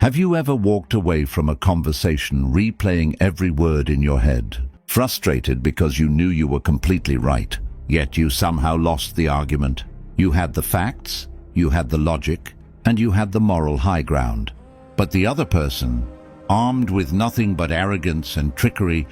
Have you ever walked away from a conversation replaying every word in your head, frustrated because you knew you were completely right, yet you somehow lost the argument? You had the facts, you had the logic, and you had the moral high ground. But the other person, armed with nothing but arrogance and trickery,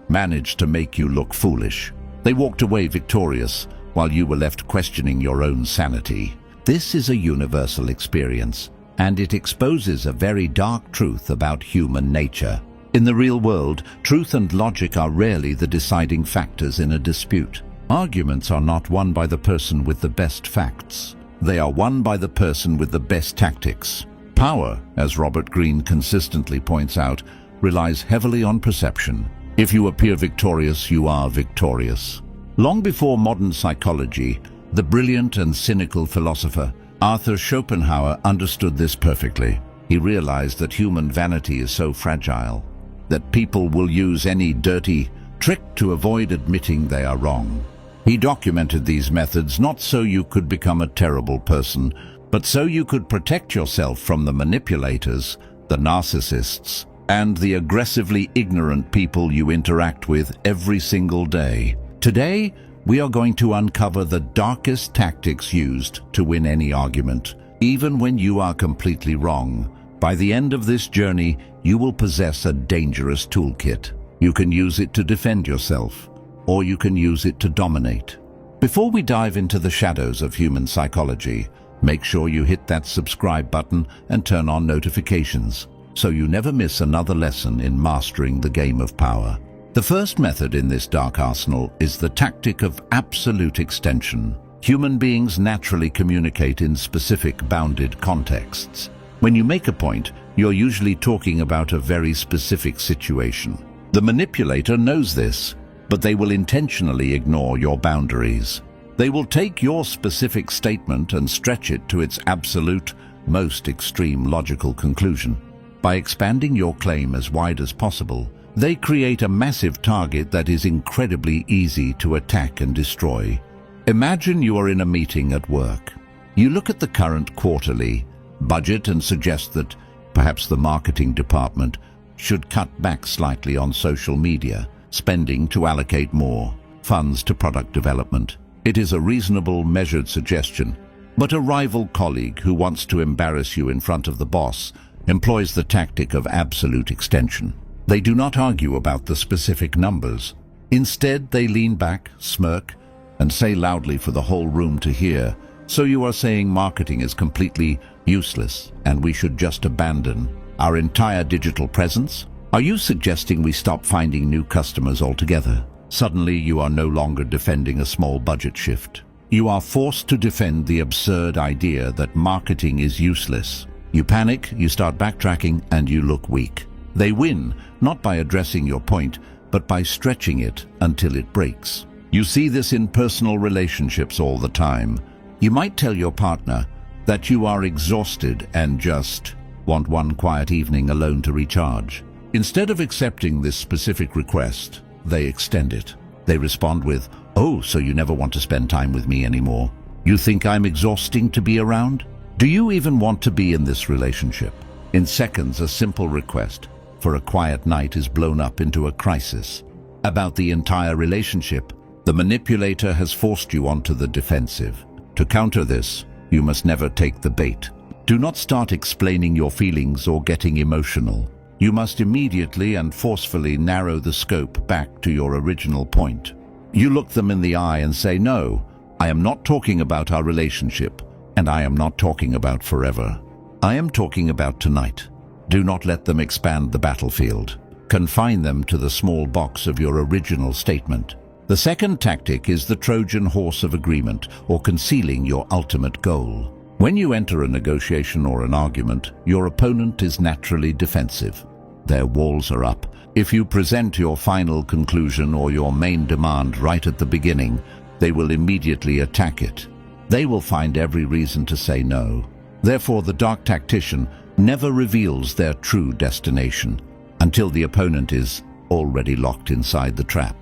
managed to make you look foolish. They walked away victorious, while you were left questioning your own sanity. This is a universal experience, and it exposes a very dark truth about human nature. In the real world, truth and logic are rarely the deciding factors in a dispute. Arguments are not won by the person with the best facts. They are won by the person with the best tactics. Power, as Robert Greene consistently points out, relies heavily on perception. If you appear victorious, you are victorious. Long before modern psychology, the brilliant and cynical philosopher Arthur Schopenhauer understood this perfectly. He realized that human vanity is so fragile that people will use any dirty trick to avoid admitting they are wrong. He documented these methods not so you could become a terrible person, but so you could protect yourself from the manipulators, the narcissists, and the aggressively ignorant people you interact with every single day. Today, we are going to uncover the darkest tactics used to win any argument, even when you are completely wrong. By the end of this journey, you will possess a dangerous toolkit. You can use it to defend yourself, or you can use it to dominate. Before we dive into the shadows of human psychology, make sure you hit that subscribe button and turn on notifications, so you never miss another lesson in mastering the game of power. The first method in this dark arsenal is the tactic of absolute extension. Human beings naturally communicate in specific bounded contexts. When you make a point, you're usually talking about a very specific situation. The manipulator knows this, but they will intentionally ignore your boundaries. They will take your specific statement and stretch it to its absolute, most extreme logical conclusion. By expanding your claim as wide as possible, they create a massive target that is incredibly easy to attack and destroy. Imagine you are in a meeting at work. You look at the current quarterly budget and suggest that perhaps the marketing department should cut back slightly on social media spending to allocate more funds to product development. It is a reasonable, measured suggestion, but a rival colleague who wants to embarrass you in front of the boss employs the tactic of absolute extension. They do not argue about the specific numbers. Instead, they lean back, smirk, and say loudly for the whole room to hear, "So you are saying marketing is completely useless and we should just abandon our entire digital presence? Are you suggesting we stop finding new customers altogether?" Suddenly, you are no longer defending a small budget shift. You are forced to defend the absurd idea that marketing is useless. You panic, you start backtracking, and you look weak. They win, not by addressing your point, but by stretching it until it breaks. You see this in personal relationships all the time. You might tell your partner that you are exhausted and just want one quiet evening alone to recharge. Instead of accepting this specific request, they extend it. They respond with, "Oh, so you never want to spend time with me anymore? You think I'm exhausting to be around? Do you even want to be in this relationship?" In seconds, a simple request for a quiet night is blown up into a crisis. About the entire relationship, the manipulator has forced you onto the defensive. To counter this, you must never take the bait. Do not start explaining your feelings or getting emotional. You must immediately and forcefully narrow the scope back to your original point. You look them in the eye and say, "No, I am not talking about our relationship, and I am not talking about forever. I am talking about tonight." Do not let them expand the battlefield. Confine them to the small box of your original statement. The second tactic is the Trojan horse of agreement, or concealing your ultimate goal. When you enter a negotiation or an argument, your opponent is naturally defensive. Their walls are up. If you present your final conclusion or your main demand right at the beginning, they will immediately attack it. They will find every reason to say no. Therefore, the dark tactician never reveals their true destination until the opponent is already locked inside the trap.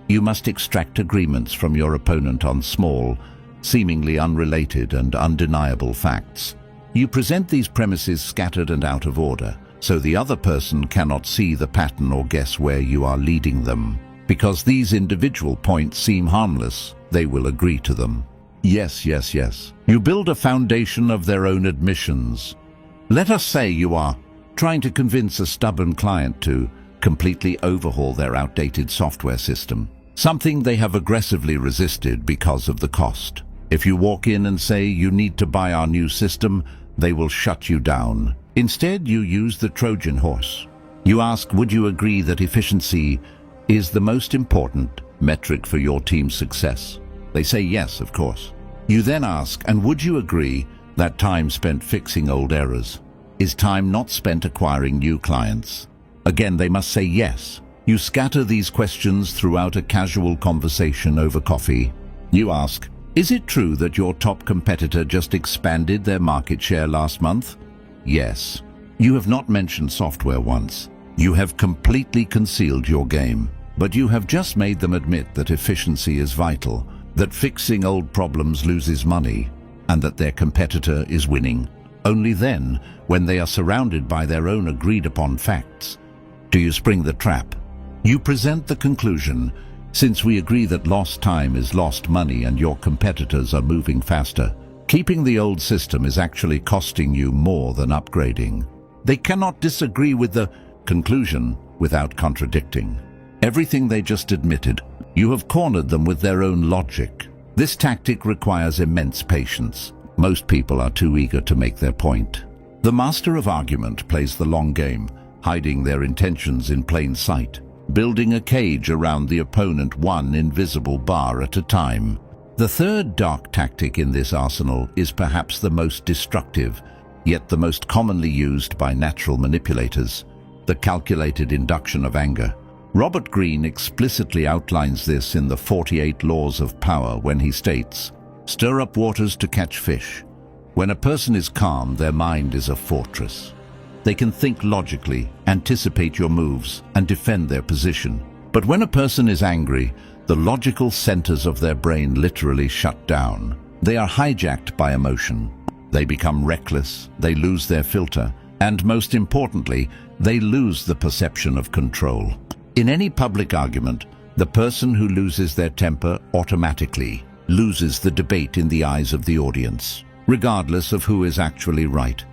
You must extract agreements from your opponent on small, seemingly unrelated and undeniable facts. You present these premises scattered and out of order, so the other person cannot see the pattern or guess where you are leading them. Because these individual points seem harmless, they will agree to them. Yes, yes, yes. You build a foundation of their own admissions. Let us say you are trying to convince a stubborn client to completely overhaul their outdated software system, something they have aggressively resisted because of the cost. If you walk in and say you need to buy our new system, they will shut you down. Instead, you use the Trojan horse. You ask, would you agree that efficiency is the most important metric for your team's success? They say yes, of course. You then ask, and would you agree that time spent fixing old errors is time not spent acquiring new clients? Again, they must say yes. You scatter these questions throughout a casual conversation over coffee. You ask, is it true that your top competitor just expanded their market share last month? Yes. You have not mentioned software once. You have completely concealed your game, but you have just made them admit that efficiency is vital, that fixing old problems loses money, and that their competitor is winning. Only then, when they are surrounded by their own agreed-upon facts, do you spring the trap. You present the conclusion, since we agree that lost time is lost money and your competitors are moving faster, keeping the old system is actually costing you more than upgrading. They cannot disagree with the conclusion without contradicting everything they just admitted. You have cornered them with their own logic. This tactic requires immense patience. Most people are too eager to make their point. The master of argument plays the long game, hiding their intentions in plain sight, building a cage around the opponent one invisible bar at a time. The third dark tactic in this arsenal is perhaps the most destructive, yet the most commonly used by natural manipulators: the calculated induction of anger. Robert Greene explicitly outlines this in the 48 Laws of Power when he states, "Stir up waters to catch fish." When a person is calm, their mind is a fortress. They can think logically, anticipate your moves, and defend their position. But when a person is angry, the logical centers of their brain literally shut down. They are hijacked by emotion. They become reckless, they lose their filter, and most importantly, they lose the perception of control. In any public argument, the person who loses their temper automatically loses the debate in the eyes of the audience, regardless of who is actually right.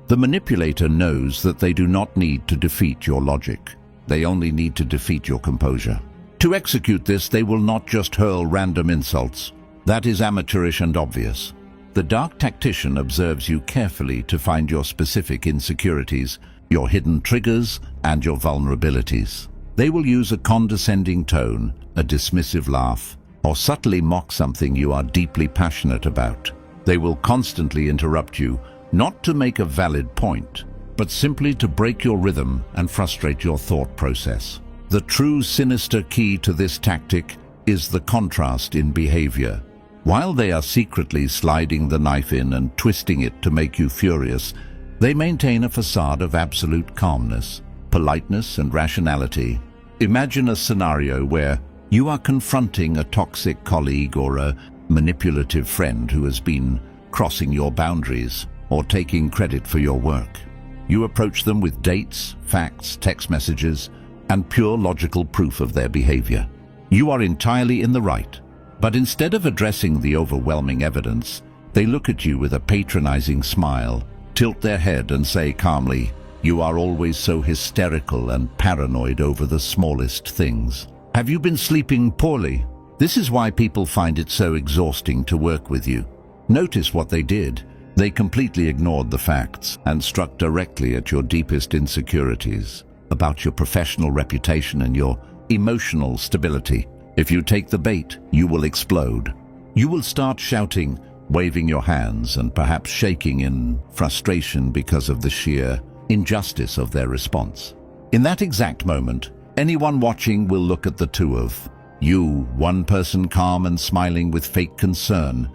The manipulator knows that they do not need to defeat your logic. They only need to defeat your composure. To execute this, they will not just hurl random insults. That is amateurish and obvious. The dark tactician observes you carefully to find your specific insecurities, your hidden triggers, and your vulnerabilities. They will use a condescending tone, a dismissive laugh, or subtly mock something you are deeply passionate about. They will constantly interrupt you, not to make a valid point, but simply to break your rhythm and frustrate your thought process. The true sinister key to this tactic is the contrast in behavior. While they are secretly sliding the knife in and twisting it to make you furious, they maintain a facade of absolute calmness, politeness, and rationality. Imagine a scenario where you are confronting a toxic colleague or a manipulative friend who has been crossing your boundaries or taking credit for your work. You approach them with dates, facts, text messages, and pure logical proof of their behavior. You are entirely in the right, but instead of addressing the overwhelming evidence, they look at you with a patronizing smile, tilt their head and say calmly, "You are always so hysterical and paranoid over the smallest things. Have you been sleeping poorly?" This is why people find it so exhausting to work with you. Notice what they did. They completely ignored the facts and struck directly at your deepest insecurities, about your professional reputation and your emotional stability. If you take the bait, you will explode. You will start shouting, waving your hands, and perhaps shaking in frustration because of the sheer injustice of their response. In that exact moment, anyone watching will look at the two of you, one person calm and smiling with fake concern,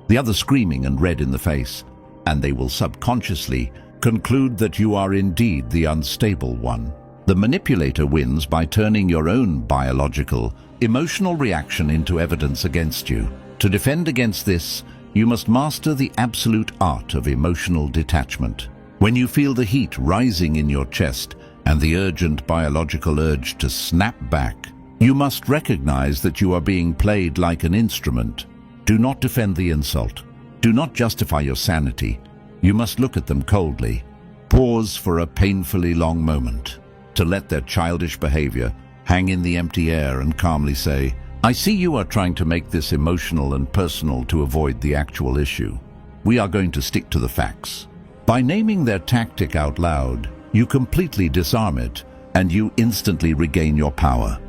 the other screaming and red in the face, and they will subconsciously conclude that you are indeed the unstable one. The manipulator wins by turning your own biological, emotional reaction into evidence against you. To defend against this, You must master the absolute art of emotional detachment. When you feel the heat rising in your chest and the urgent biological urge to snap back, you must recognize that you are being played like an instrument. Do not defend the insult. Do not justify your sanity. You must look at them coldly. Pause for a painfully long moment to let their childish behavior hang in the empty air and calmly say, "I see you are trying to make this emotional and personal to avoid the actual issue. We are going to stick to the facts." By naming their tactic out loud, you completely disarm it and you instantly regain your power.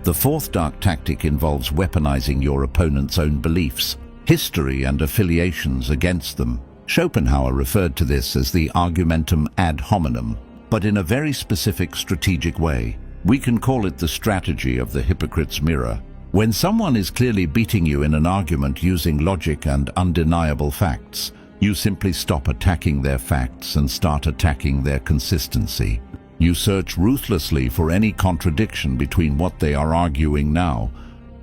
The fourth dark tactic involves weaponizing your opponent's own beliefs, history and affiliations against them. Schopenhauer referred to this as the argumentum ad hominem, but in a very specific strategic way. We can call it the strategy of the hypocrite's mirror. When someone is clearly beating you in an argument using logic and undeniable facts, you simply stop attacking their facts and start attacking their consistency. You search ruthlessly for any contradiction between what they are arguing now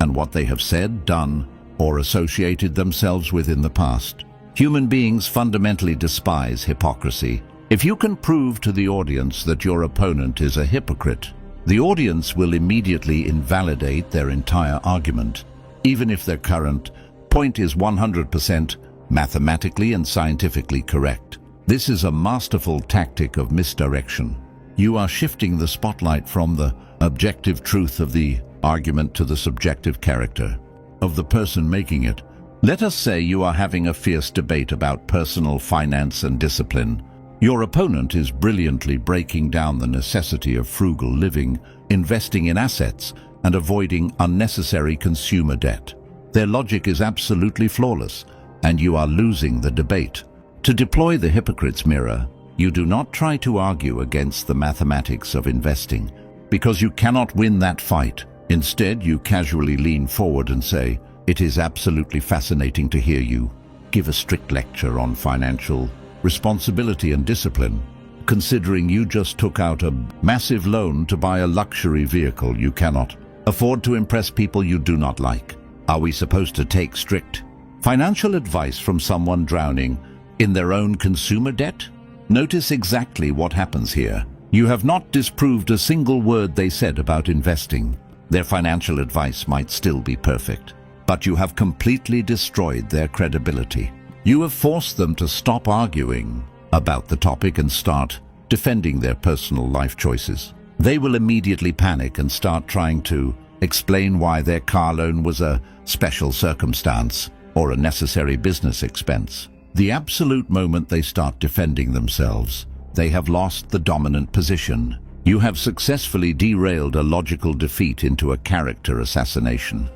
and what they have said, done, or associated themselves with in the past. Human beings fundamentally despise hypocrisy. If you can prove to the audience that your opponent is a hypocrite, the audience will immediately invalidate their entire argument, even if their current point is 100% mathematically and scientifically correct. This is a masterful tactic of misdirection. You are shifting the spotlight from the objective truth of the argument to the subjective character of the person making it. Let us say you are having a fierce debate about personal finance and discipline. Your opponent is brilliantly breaking down the necessity of frugal living, investing in assets, and avoiding unnecessary consumer debt. Their logic is absolutely flawless, and you are losing the debate. To deploy the hypocrite's mirror, you do not try to argue against the mathematics of investing, because you cannot win that fight. Instead, you casually lean forward and say, "It is absolutely fascinating to hear you give a strict lecture on financial responsibility and discipline, considering you just took out a massive loan to buy a luxury vehicle you cannot afford to impress people you do not like. Are we supposed to take strict financial advice from someone drowning in their own consumer debt?" Notice exactly what happens here. You have not disproved a single word they said about investing. Their financial advice might still be perfect, but you have completely destroyed their credibility. You have forced them to stop arguing about the topic and start defending their personal life choices. They will immediately panic and start trying to explain why their car loan was a special circumstance or a necessary business expense. The absolute moment they start defending themselves, they have lost the dominant position. You have successfully derailed a logical defeat into a character assassination.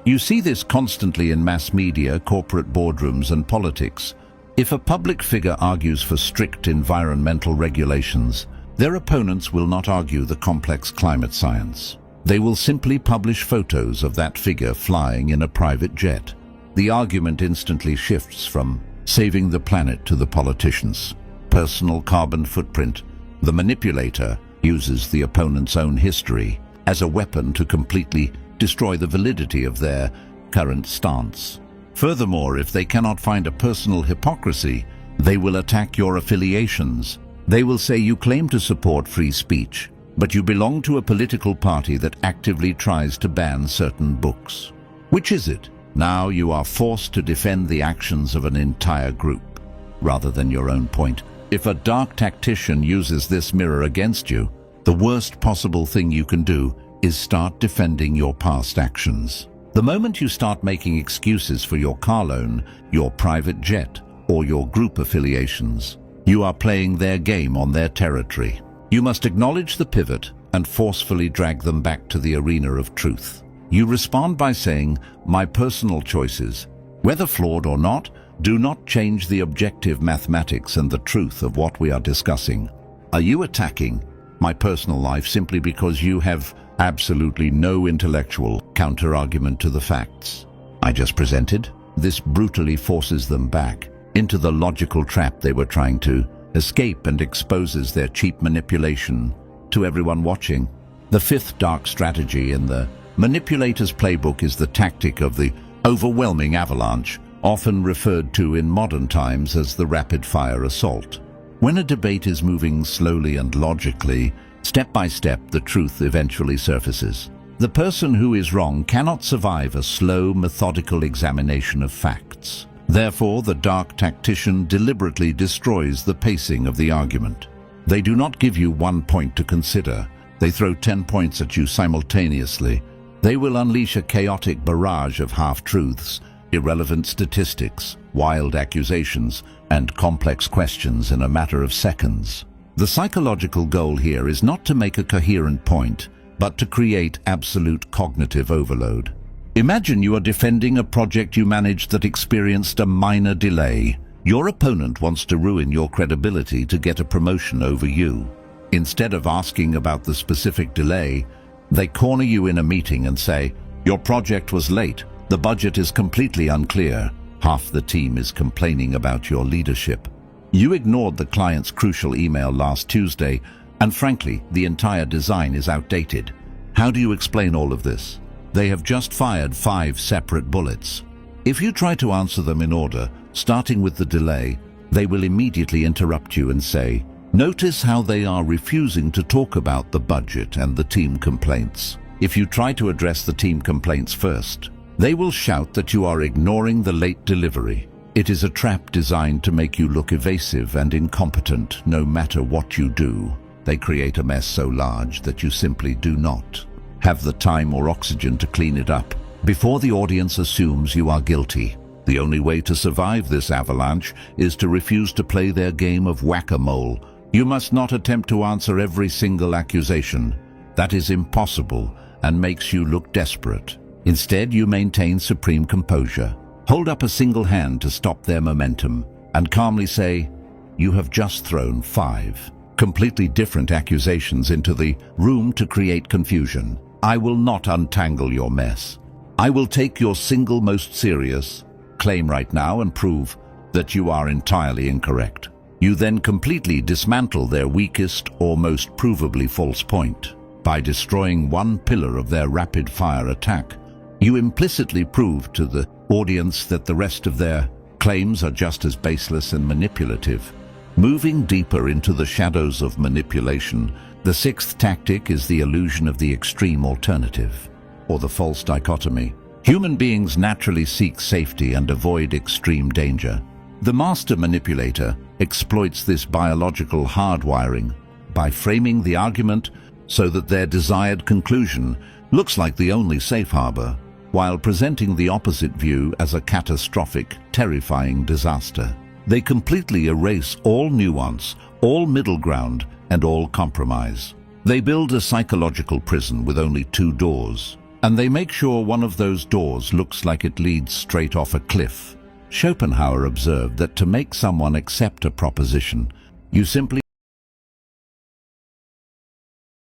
You see this constantly in mass media, corporate boardrooms, and politics. If a public figure argues for strict environmental regulations, their opponents will not argue the complex climate science. They will simply publish photos of that figure flying in a private jet. The argument instantly shifts from saving the planet to the politicians' personal carbon footprint. The manipulator uses the opponent's own history as a weapon to completely destroy the validity of their current stance. Furthermore, if they cannot find a personal hypocrisy, they will attack your affiliations. They will say you claim to support free speech, but you belong to a political party that actively tries to ban certain books. Which is it? Now you are forced to defend the actions of an entire group, rather than your own point. If a dark tactician uses this mirror against you, the worst possible thing you can do is start defending your past actions. The moment you start making excuses for your car loan, your private jet, or your group affiliations, you are playing their game on their territory. You must acknowledge the pivot and forcefully drag them back to the arena of truth. You respond by saying, "My personal choices, whether flawed or not, do not change the objective mathematics and the truth of what we are discussing." Are you attacking my personal life simply because you have absolutely no intellectual counter-argument to the facts I just presented? This brutally forces them back into the logical trap they were trying to escape and exposes their cheap manipulation to everyone watching. The fifth dark strategy in the manipulator's playbook is the tactic of the overwhelming avalanche often referred to in modern times as the rapid-fire assault. When a debate is moving slowly and logically, step by step, the truth eventually surfaces. The person who is wrong cannot survive a slow, methodical examination of facts. Therefore, the dark tactician deliberately destroys the pacing of the argument. They do not give you 1 point to consider. They throw 10 points at you simultaneously. They will unleash a chaotic barrage of half-truths, irrelevant statistics, wild accusations, and complex questions in a matter of seconds. The psychological goal here is not to make a coherent point, but to create absolute cognitive overload. Imagine you are defending a project you managed that experienced a minor delay. Your opponent wants to ruin your credibility to get a promotion over you. Instead of asking about the specific delay, they corner you in a meeting and say, "Your project was late. The budget is completely unclear." Half the team is complaining about your leadership. You ignored the client's crucial email last Tuesday, and frankly, the entire design is outdated. How do you explain all of this? They have just fired 5 separate bullets. If you try to answer them in order, starting with the delay, they will immediately interrupt you and say, "Notice how they are refusing to talk about the budget and the team complaints." If you try to address the team complaints first, they will shout that you are ignoring the late delivery. It is a trap designed to make you look evasive and incompetent no matter what you do. They create a mess so large that you simply do not have the time or oxygen to clean it up before the audience assumes you are guilty. The only way to survive this avalanche is to refuse to play their game of whack-a-mole. You must not attempt to answer every single accusation. That is impossible and makes you look desperate. Instead, you maintain supreme composure. Hold up a single hand to stop their momentum and calmly say, "You have just thrown 5 completely different accusations into the room to create confusion. I will not untangle your mess. I will take your single most serious claim right now and prove that you are entirely incorrect." You then completely dismantle their weakest or most provably false point. By destroying one pillar of their rapid-fire attack, you implicitly prove to the audience that the rest of their claims are just as baseless and manipulative. Moving deeper into the shadows of manipulation, the 6th tactic is the illusion of the extreme alternative, or the false dichotomy. Human beings naturally seek safety and avoid extreme danger. The master manipulator exploits this biological hardwiring by framing the argument so that their desired conclusion looks like the only safe harbor, while presenting the opposite view as a catastrophic, terrifying disaster. They completely erase all nuance, all middle ground, and all compromise. They build a psychological prison with only 2 doors, and they make sure one of those doors looks like it leads straight off a cliff. Schopenhauer observed that to make someone accept a proposition, you simply